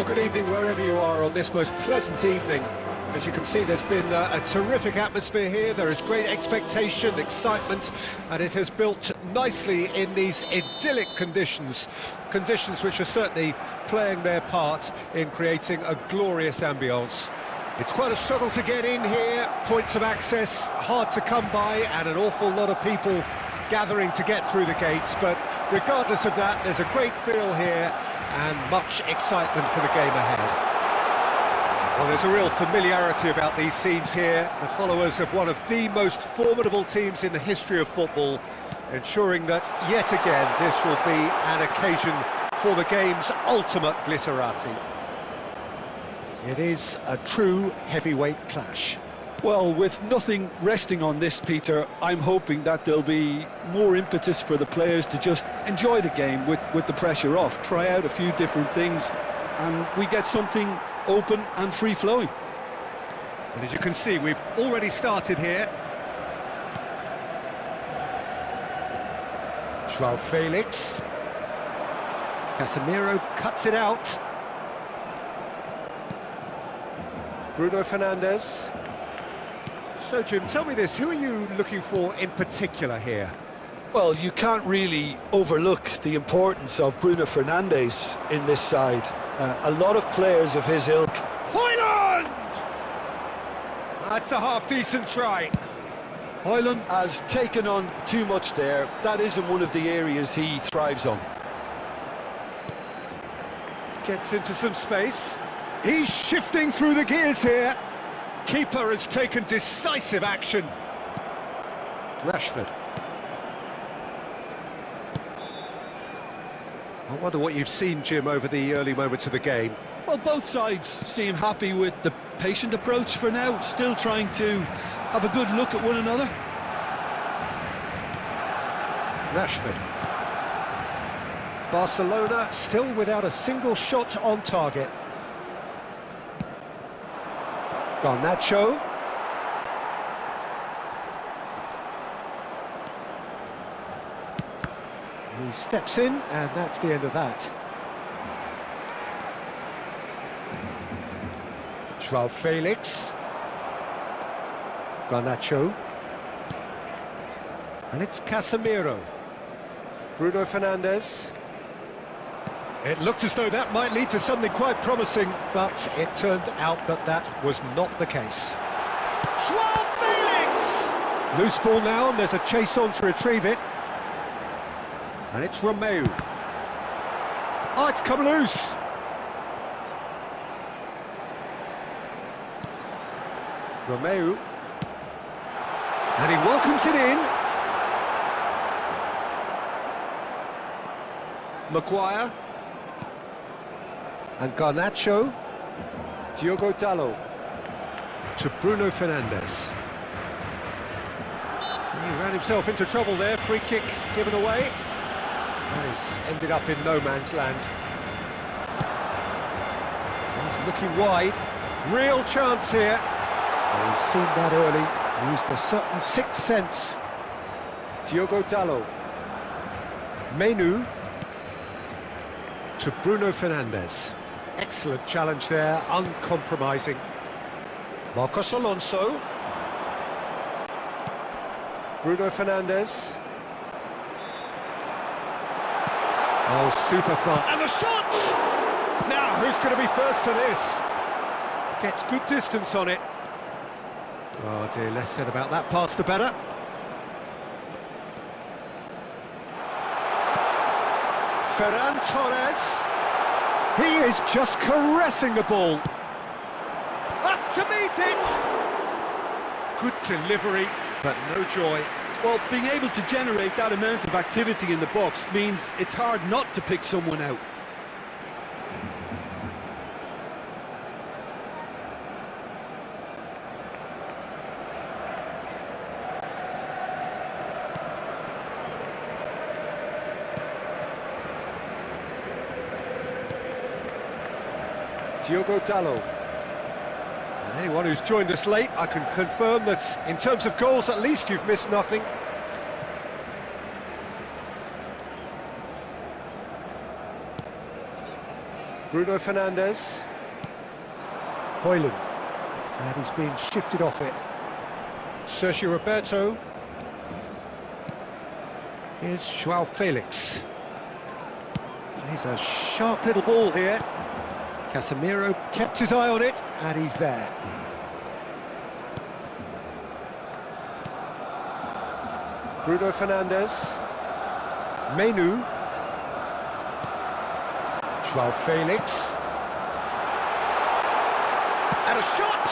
Well, good evening wherever you are on this most pleasant evening. As you can see, there's been a terrific atmosphere here. There is great expectation, excitement, and it has built nicely in these idyllic conditions. Conditions which are certainly playing their part in creating a glorious ambience. It's quite a struggle to get in here, points of access hard to come by, and an awful lot of people gathering to get through the gates, but regardless of that, there's a great feel here and much excitement for the game ahead. Well, there's a real familiarity about these scenes here, the followers of one of the most formidable teams in the history of football, ensuring that, yet again, this will be an occasion for the game's ultimate glitterati. It is a true heavyweight clash. Well, with nothing resting on this, Peter, I'm hoping that there'll be more impetus for the players to just enjoy the game with the pressure off, try out a few different things, and we get something open and free-flowing. And as you can see, we've already started here. João Felix. Casemiro cuts it out. Bruno Fernandes. So, Jim, tell me this, who are you looking for in particular here? Well, you can't really overlook the importance of Bruno Fernandes in this side. A lot of players of his ilk. Højlund! That's a half-decent try. Højlund has taken on too much there. That isn't one of the areas he thrives on. Gets into some space. He's shifting through the gears here. Keeper has taken decisive action. Rashford. I wonder what you've seen, Jim, over the early moments of the game. Well, both sides seem happy with the patient approach for now, still trying to have a good look at one another. Rashford. Barcelona still without a single shot on target. Garnacho. He steps in, and that's the end of that. João Felix. Garnacho. And it's Casemiro. Bruno Fernandes. It looked as though that might lead to something quite promising, but it turned out that that was not the case. João Felix! Loose ball now, and there's a chase on to retrieve it. And it's Romeu. Oh, it's come loose. Romeu. And he welcomes it in. Maguire. And Garnacho. Diogo Dalot. To Bruno Fernandes. He ran himself into trouble there. Free kick given away. And he's ended up in no man's land. He's looking wide. Real chance here. And he's seen that early. Used a certain sixth sense. Diogo Dalot. Menu. To Bruno Fernandes. Excellent challenge there, uncompromising. Marcos Alonso. Bruno Fernandes. Oh, super fun. And the shot! Now, who's going to be first to this? Gets good distance on it. Oh dear, less said about that pass, the better. Ferran Torres. He is just caressing the ball. Up to meet it! Good delivery, but no joy. Well, being able to generate that amount of activity in the box means it's hard not to pick someone out. Diogo Dalot. And anyone who's joined us late, I can confirm that in terms of goals, at least you've missed nothing. Bruno Fernandes. Højlund. And he's being shifted off it. Sergio Roberto. Here's Joao Felix. Plays a sharp little ball here. Casemiro kept his eye on it, and he's there. Bruno Fernandes. Menu. Joao Felix. And a shot!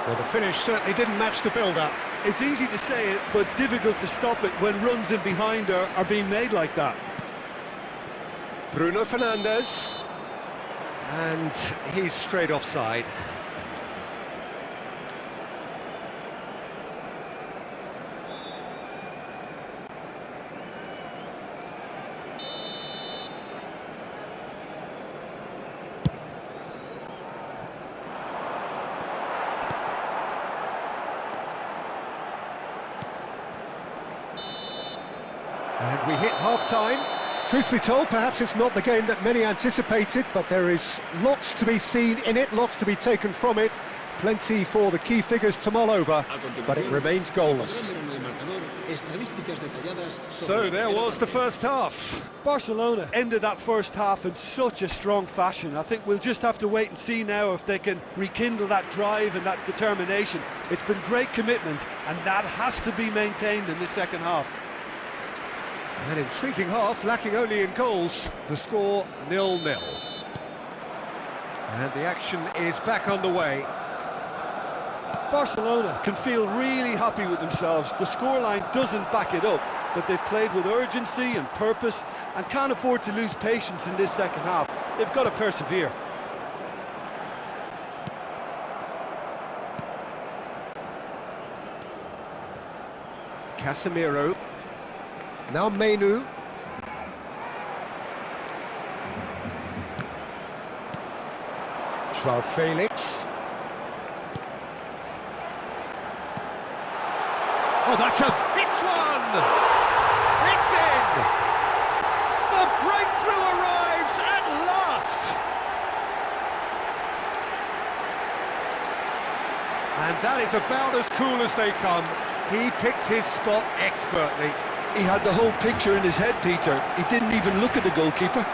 Well, the finish certainly didn't match the build-up. It's easy to say it, but difficult to stop it when runs in behind are being made like that. Bruno Fernandes. And he's straight offside. And we hit half-time. Truth be told, perhaps it's not the game that many anticipated, but there is lots to be seen in it, lots to be taken from it. Plenty for the key figures to mull over, but it remains goalless. So there was the first half. Barcelona ended that first half in such a strong fashion. I think we'll just have to wait and see now if they can rekindle that drive and that determination. It's been great commitment, and that has to be maintained in the second half. An intriguing half, lacking only in goals. The score 0-0. And the action is back underway. Barcelona can feel really happy with themselves. The scoreline doesn't back it up, but they've played with urgency and purpose and can't afford to lose patience in this second half. They've got to persevere. Casemiro. Now Menu. Joao Felix. Oh, that's a hit one! It's in! The breakthrough arrives at last! And that is about as cool as they come. He picked his spot expertly. He had the whole picture in his head, Peter. He didn't even look at the goalkeeper.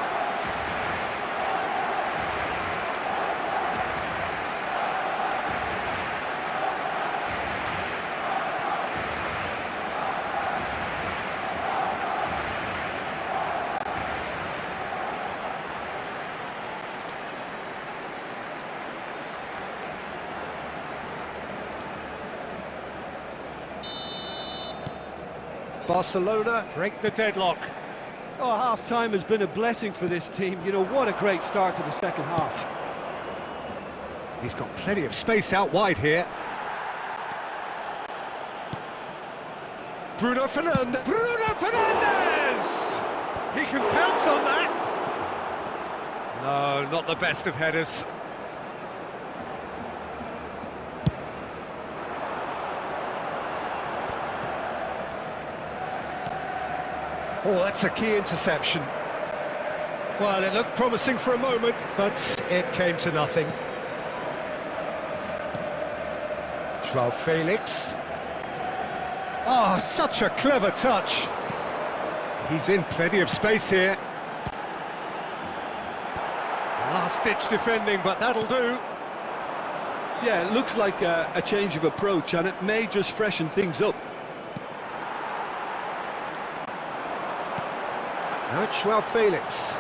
Barcelona break the deadlock. Oh, half-time has been a blessing for this team. You know, what a great start to the second half. He's got plenty of space out wide here. Bruno Fernandes! Bruno Fernandes! He can pounce on that! No, not the best of headers. Oh, that's a key interception. Well, it looked promising for a moment, but it came to nothing. Joao Felix. Oh, such a clever touch. He's in plenty of space here. Last-ditch defending, but that'll do. Yeah, it looks like a change of approach, and it may just freshen things up. Now it's Joao Felix.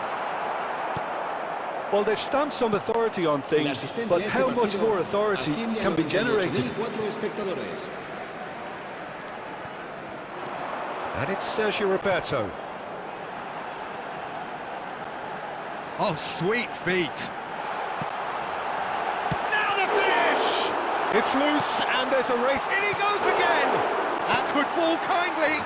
Well, they've stamped some authority on things, but how much more authority can be generated? And it's Sergio Roberto. Oh, sweet feet. Now the finish! It's loose, and there's a race. In he goes again! That could fall kindly.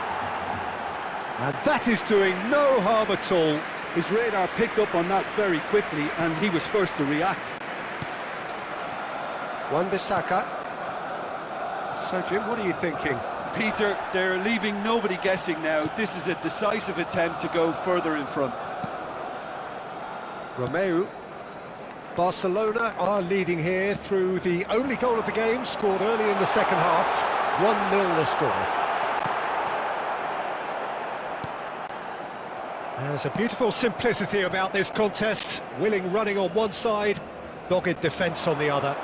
And that is doing no harm at all. His radar picked up on that very quickly, and he was first to react. Wan-Bissaka. So, Jim, what are you thinking? Peter, they're leaving nobody guessing now. This is a decisive attempt to go further in front. Romeu. Barcelona are leading here through the only goal of the game, scored early in the second half. 1-0 the score. There's a beautiful simplicity about this contest. Willing running on one side, dogged defence on the other.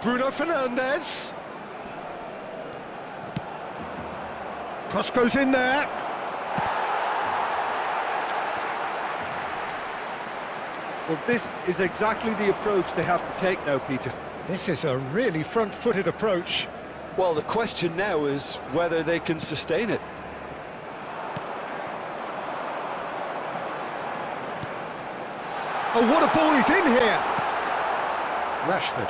Bruno Fernandes. Cross goes in there. Well, this is exactly the approach they have to take now, Peter. This is a really front-footed approach. Well, the question now is whether they can sustain it. Oh, what a ball he's in here! Rashford.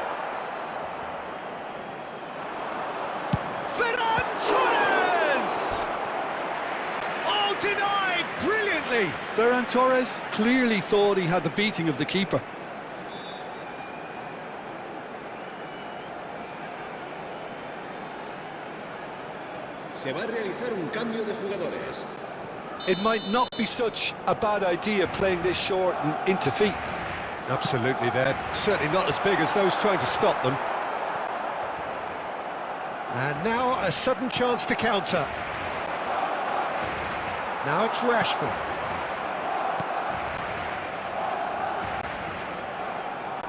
Ferran Torres! Oh, denied brilliantly! Ferran Torres clearly thought he had the beating of the keeper. Se va a realizar un cambio de jugadores. It might not be such a bad idea playing this short and into feet. Absolutely, they're certainly not as big as those trying to stop them. And now a sudden chance to counter. Now it's Rashford.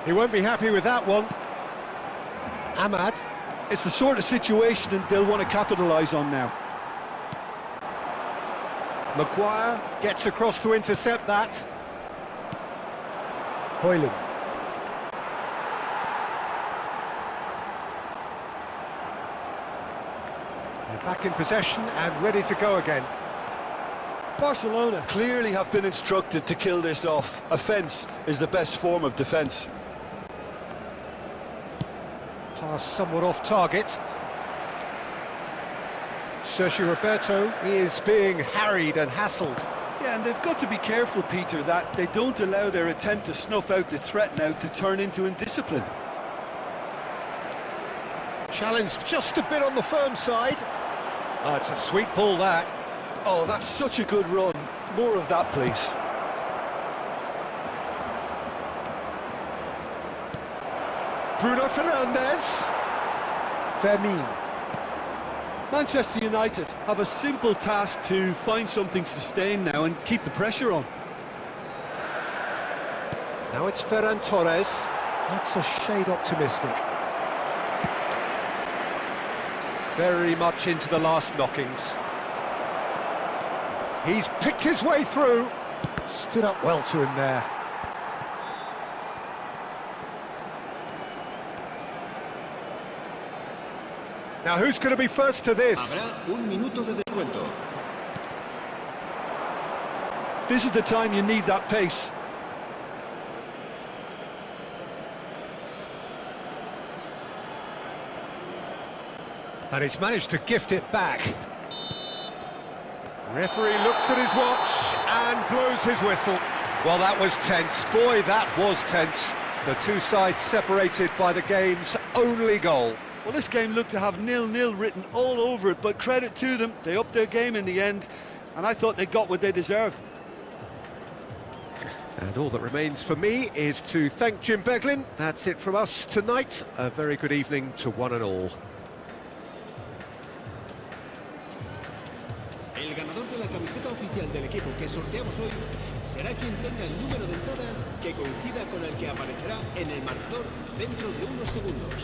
He won't be happy with that one. Ahmad. It's the sort of situation that they'll want to capitalise on now. Maguire gets across to intercept that. Højlund. They're back in possession and ready to go again. Barcelona clearly have been instructed to kill this off. Offence is the best form of defence. Pass somewhat off target. Sergio Roberto is being harried and hassled. Yeah, and they've got to be careful, Peter, that they don't allow their attempt to snuff out the threat now to turn into indiscipline. Challenged just a bit on the firm side. Oh, it's a sweet ball, that. Oh, that's such a good run. More of that, please. Bruno Fernandes. Fermin. Manchester United have a simple task to find something sustained now and keep the pressure on. Now it's Ferran Torres. That's a shade optimistic. Very much into the last knockings. He's picked his way through. Stood up well to him there. Now who's going to be first to this? Habrá un minuto de descuento. This is the time you need that pace. And he's managed to gift it back. Referee looks at his watch and blows his whistle. Well, that was tense. Boy, that was tense. The two sides separated by the game's only goal. Well, this game looked to have 0-0 written all over it, but credit to them, they upped their game in the end, and I thought they got what they deserved. And all that remains for me is to thank Jim Beglin. That's it from us tonight. A very good evening to one and all. El ganador de la camiseta oficial del equipo que sorteamos hoy será quien tenga el número de entrada que coincida con el que aparecerá en el marcador dentro de unos segundos.